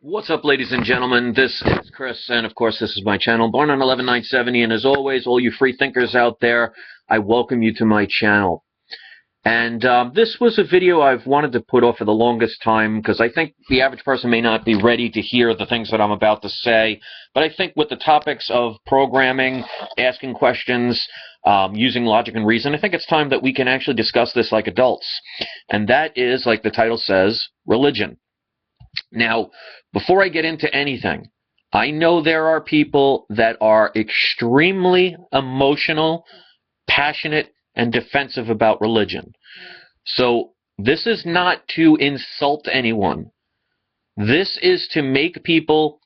What's up, ladies and gentlemen? This is Chris, and of course, this is my channel, Born on 11/9/70. And as always, all you free thinkers out there, I welcome you to my channel. And this was a video I've wanted to put off for the longest time because I think the average person may not be ready to hear the things that I'm about to say. But I think with the topics of programming, asking questions, using logic and reason, I think it's time that we can actually discuss this like adults. And that is, like the title says, religion. Now, before I get into anything, I know there are people that are extremely emotional, passionate, and defensive about religion. So this is not to insult anyone. This is to make people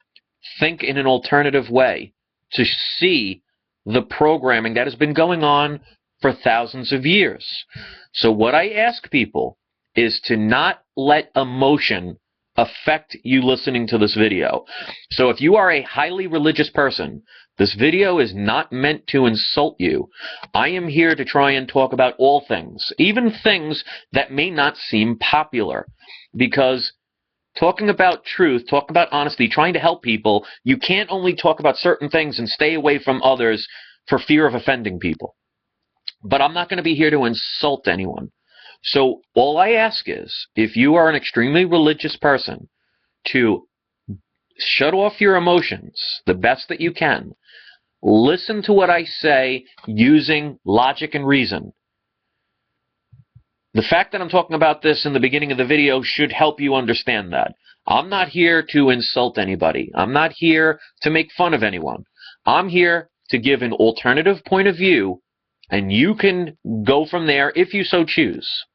think in an alternative way, to see the programming that has been going on for thousands of years. So what I ask people is to not let emotion affect you listening to this video. So if you are a highly religious person, this video is not meant to insult you. I am here to try and talk about all things, even things that may not seem popular, because talking about truth, talking about honesty, trying to help people, you can't only talk about certain things and stay away from others for fear of offending people. But I'm not going to be here to insult anyone. So all I ask is, if you are an extremely religious person, to shut off your emotions the best that you can. Listen to what I say using logic and reason. The fact that I'm talking about this in the beginning of the video should help you understand that. I'm not here to insult anybody. I'm not here to make fun of anyone. I'm here to give an alternative point of view, and you can go from there if you so choose.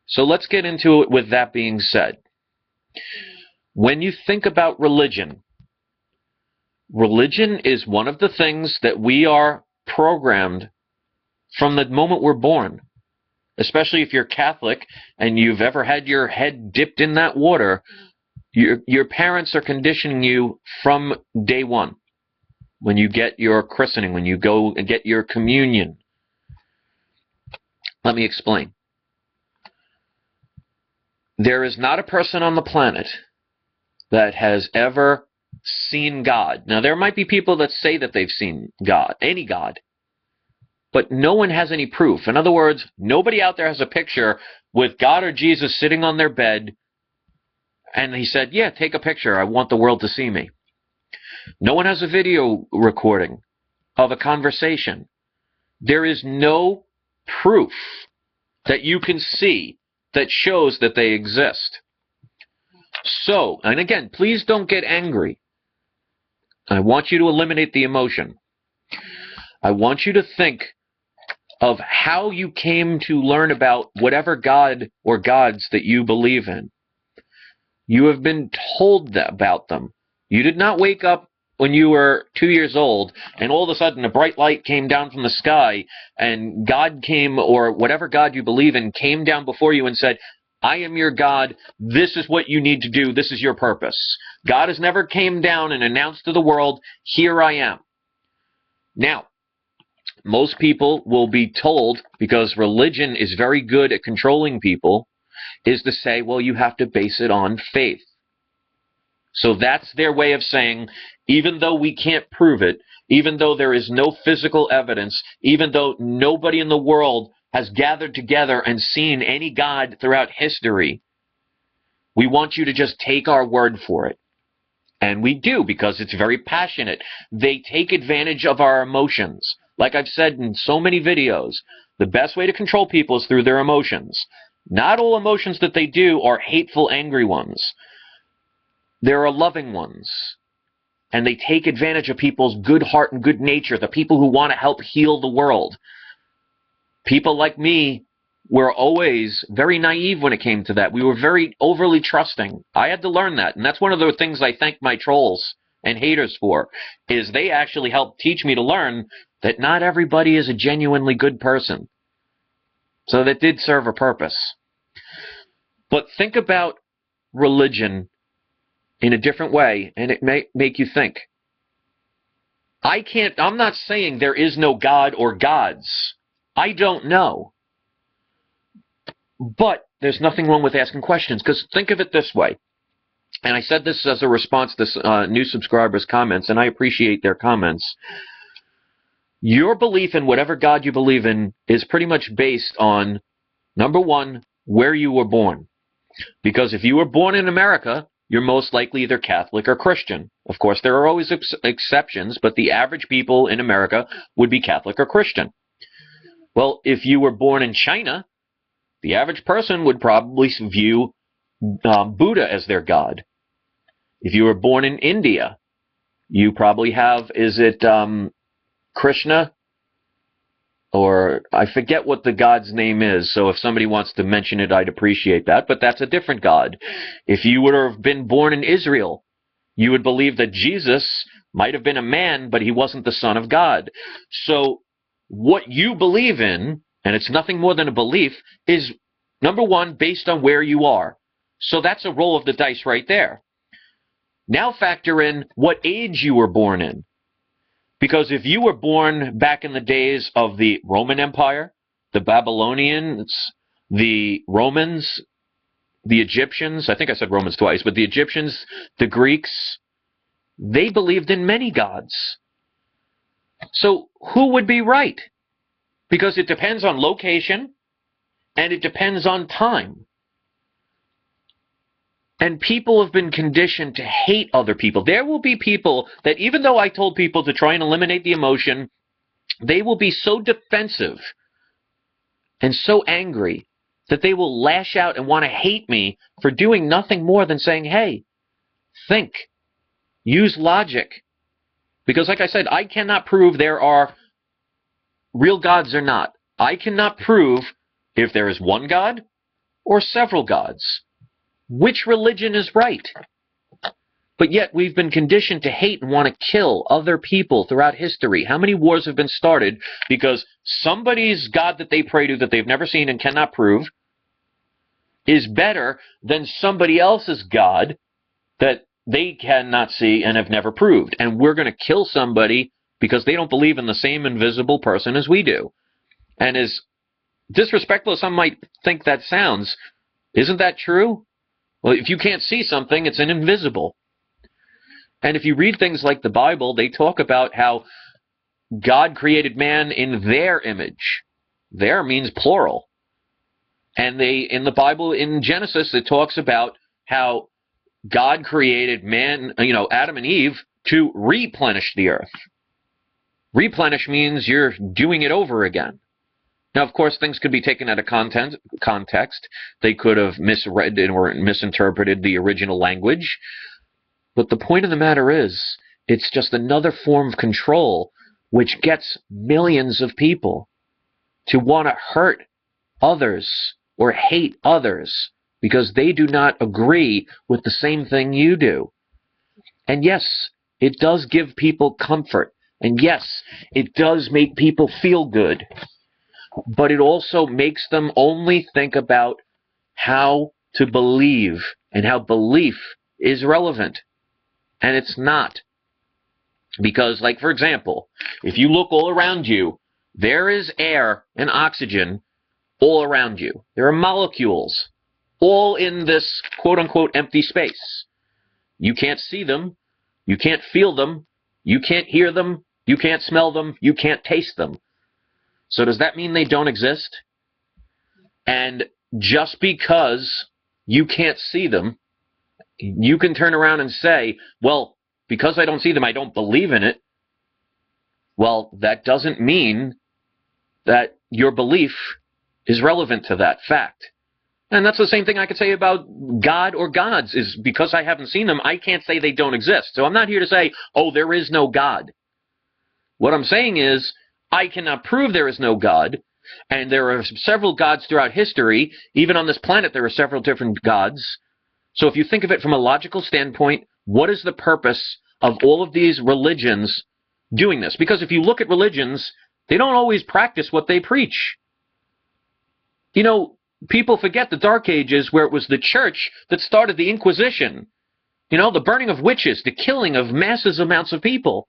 So let's get into it with that being said. When you think about religion, religion is one of the things that we are programmed from the moment we're born. Especially if you're Catholic and you've ever had your head dipped in that water, your parents are conditioning you from day one. When you get your christening, when you go and get your communion. Let me explain. There is not a person on the planet that has ever seen God. Now, there might be people that say that they've seen God, any God, but no one has any proof. In other words, nobody out there has a picture with God or Jesus sitting on their bed, and he said, yeah, take a picture. I want the world to see me. No one has a video recording of a conversation. There is no proof that you can see that shows that they exist. So, and again, please don't get angry. I want you to eliminate the emotion. I want you to think of how you came to learn about whatever God or gods that you believe in. You have been told about them. You did not wake up when you were 2 years old and all of a sudden a bright light came down from the sky and God came, or whatever God you believe in, came down before you and said, I am your God, this is what you need to do, this is your purpose. God has never came down and announced to the world, here I am. Now, most people will be told, because religion is very good at controlling people, is to say, well, you have to base it on faith. So that's their way of saying, even though we can't prove it, even though there is no physical evidence, even though nobody in the world has gathered together and seen any God throughout history, we want you to just take our word for it. And we do, because it's very passionate. They take advantage of our emotions. Like I've said in so many videos, the best way to control people is through their emotions. Not all emotions that they do are hateful, angry ones. There are loving ones. And they take advantage of people's good heart and good nature, the people who want to help heal the world. People like me were always very naive when it came to that. We were very overly trusting. I had to learn that. And that's one of the things I thank my trolls and haters for, is they actually helped teach me to learn that not everybody is a genuinely good person. So that did serve a purpose. But think about religion in a different way, and it may make you think. I'm not saying there is no God or gods. I don't know. But there's nothing wrong with asking questions, because think of it this way. and I said this as a response to new subscribers' comments, and I appreciate their comments. Your belief in whatever God you believe in is pretty much based on, number one, where you were born. Because if you were born in America, you're most likely either Catholic or Christian. Of course, there are always exceptions, but the average people in America would be Catholic or Christian. Well, if you were born in China, the average person would probably view Buddha as their god. If you were born in India, you probably have, is it Krishna? Or I forget what the god's name is, so if somebody wants to mention it, I'd appreciate that, but that's a different god. If you would have been born in Israel, you would believe that Jesus might have been a man, but he wasn't the Son of God. So what you believe in, and it's nothing more than a belief, is, number one, based on where you are. So that's a roll of the dice right there. Now factor in what age you were born in. Because if you were born back in the days of the Roman Empire, the Babylonians, the Romans, the Egyptians, I think I said Romans twice, but the Egyptians, the Greeks, they believed in many gods. So who would be right? Because it depends on location and it depends on time. And people have been conditioned to hate other people. There will be people that, even though I told people to try and eliminate the emotion, they will be so defensive and so angry that they will lash out and want to hate me for doing nothing more than saying, hey, think, use logic. Because like I said, I cannot prove there are real gods or not. I cannot prove if there is one God or several gods. Which religion is right? But yet we've been conditioned to hate and want to kill other people throughout history. How many wars have been started because somebody's God that they pray to that they've never seen and cannot prove is better than somebody else's God that they cannot see and have never proved? And we're going to kill somebody because they don't believe in the same invisible person as we do. And as disrespectful as some might think that sounds, isn't that true? Well, if you can't see something, it's an invisible. And if you read things like the Bible, they talk about how God created man in their image. Their means plural. And in the Bible, in Genesis, it talks about how God created man, Adam and Eve, to replenish the earth. Replenish means you're doing it over again. Now, of course, things could be taken out of context. They could have misread or misinterpreted the original language. But the point of the matter is, it's just another form of control which gets millions of people to want to hurt others or hate others because they do not agree with the same thing you do. And yes, it does give people comfort. And yes, it does make people feel good. But it also makes them only think about how to believe and how belief is relevant. And it's not. Because, like, for example, if you look all around you, there is air and oxygen all around you. There are molecules all in this quote-unquote empty space. You can't see them. You can't feel them. You can't hear them. You can't smell them. You can't taste them. So does that mean they don't exist? And just because you can't see them, you can turn around and say, well, because I don't see them, I don't believe in it. Well, that doesn't mean that your belief is relevant to that fact. And that's the same thing I could say about God or gods, is because I haven't seen them, I can't say they don't exist. So I'm not here to say, oh, there is no God. What I'm saying is, I cannot prove there is no God, and there are several gods throughout history. Even on this planet, there are several different gods. So if you think of it from a logical standpoint, what is the purpose of all of these religions doing this? Because if you look at religions, they don't always practice what they preach. People forget the Dark Ages, where it was the church that started the Inquisition. The burning of witches, the killing of massive amounts of people.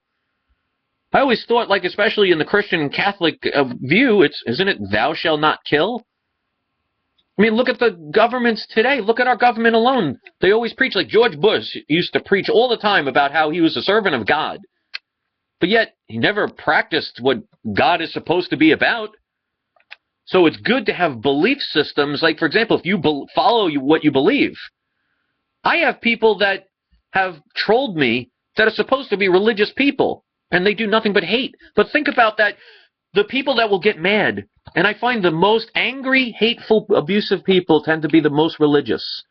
I always thought, like, especially in the Christian and Catholic view, isn't it thou shalt not kill? I mean, look at the governments today. Look at our government alone. They always preach, like George Bush used to preach all the time about how he was a servant of God. But yet, he never practiced what God is supposed to be about. So it's good to have belief systems. Like, for example, if you follow what you believe. I have people that have trolled me that are supposed to be religious people, and they do nothing but hate. But think about that. The people that will get mad, and I find the most angry, hateful, abusive people tend to be the most religious.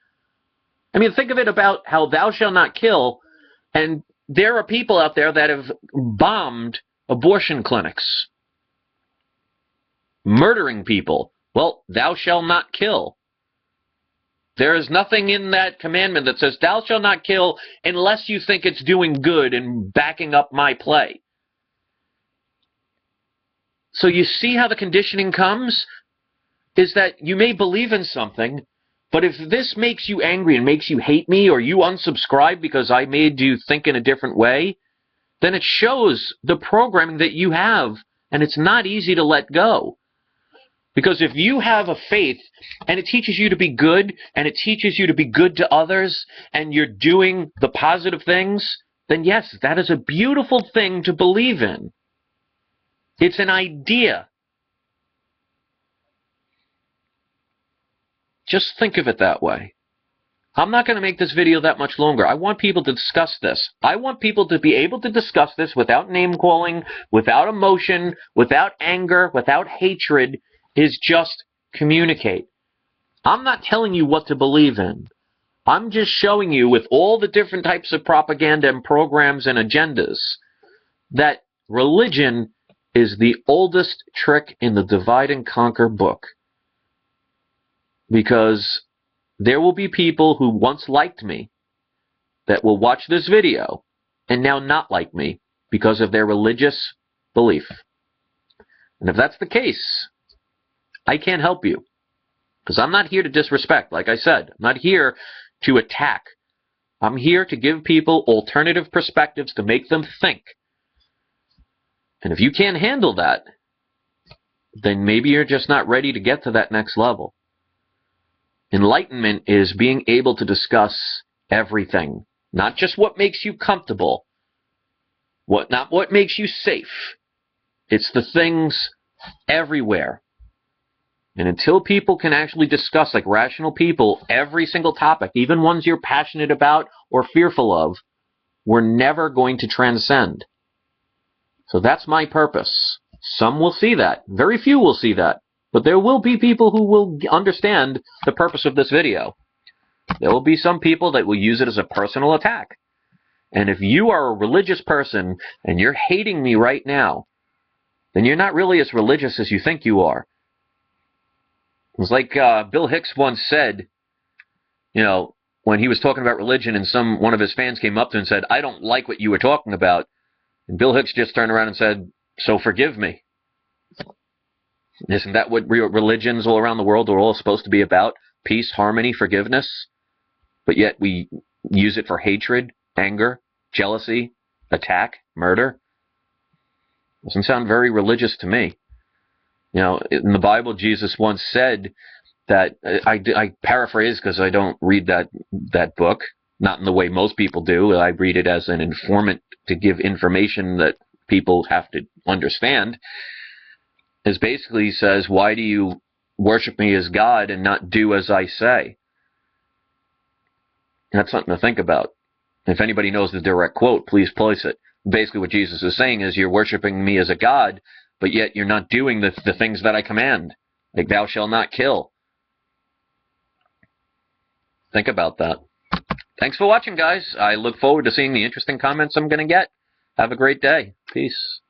I mean, think of it about how thou shalt not kill, and there are people out there that have bombed abortion clinics, murdering people. Well, thou shalt not kill. There is nothing in that commandment that says thou shalt not kill unless you think it's doing good and backing up my play. So you see how the conditioning comes? Is that you may believe in something, but if this makes you angry and makes you hate me, or you unsubscribe because I made you think in a different way, then it shows the programming that you have, and it's not easy to let go. Because if you have a faith, and it teaches you to be good, and it teaches you to be good to others, and you're doing the positive things, then yes, that is a beautiful thing to believe in. It's an idea. Just think of it that way. I'm not going to make this video that much longer. I want people to discuss this. I want people to be able to discuss this without name-calling, without emotion, without anger, without hatred, is just communicate. I'm not telling you what to believe in. I'm just showing you with all the different types of propaganda and programs and agendas that religion is the oldest trick in the divide and conquer book. Because there will be people who once liked me that will watch this video and now not like me because of their religious belief. And if that's the case, I can't help you. Because I'm not here to disrespect, like I said. I'm not here to attack. I'm here to give people alternative perspectives to make them think. And if you can't handle that, then maybe you're just not ready to get to that next level. Enlightenment is being able to discuss everything, not just what makes you comfortable, not what makes you safe. It's the things everywhere. And until people can actually discuss, like rational people, every single topic, even ones you're passionate about or fearful of, we're never going to transcend. So that's my purpose. Some will see that. Very few will see that. But there will be people who will understand the purpose of this video. There will be some people that will use it as a personal attack. And if you are a religious person and you're hating me right now, then you're not really as religious as you think you are. It's like Bill Hicks once said, you know, when he was talking about religion and one of his fans came up to him and said, I don't like what you were talking about. And Bill Hicks just turned around and said, so forgive me. Isn't that what religions all around the world are all supposed to be about? Peace, harmony, forgiveness? But yet we use it for hatred, anger, jealousy, attack, murder. Doesn't sound very religious to me. You know, in the Bible, Jesus once said that, I paraphrase because I don't read that book, not in the way most people do. I read it as an informant to give information that people have to understand. Is basically says, why do you worship me as God and not do as I say? And that's something to think about. If anybody knows the direct quote, please place it. Basically what Jesus is saying is you're worshiping me as a God, but yet you're not doing the things that I command. Like thou shalt not kill. Think about that. Thanks for watching, guys. I look forward to seeing the interesting comments I'm going to get. Have a great day. Peace.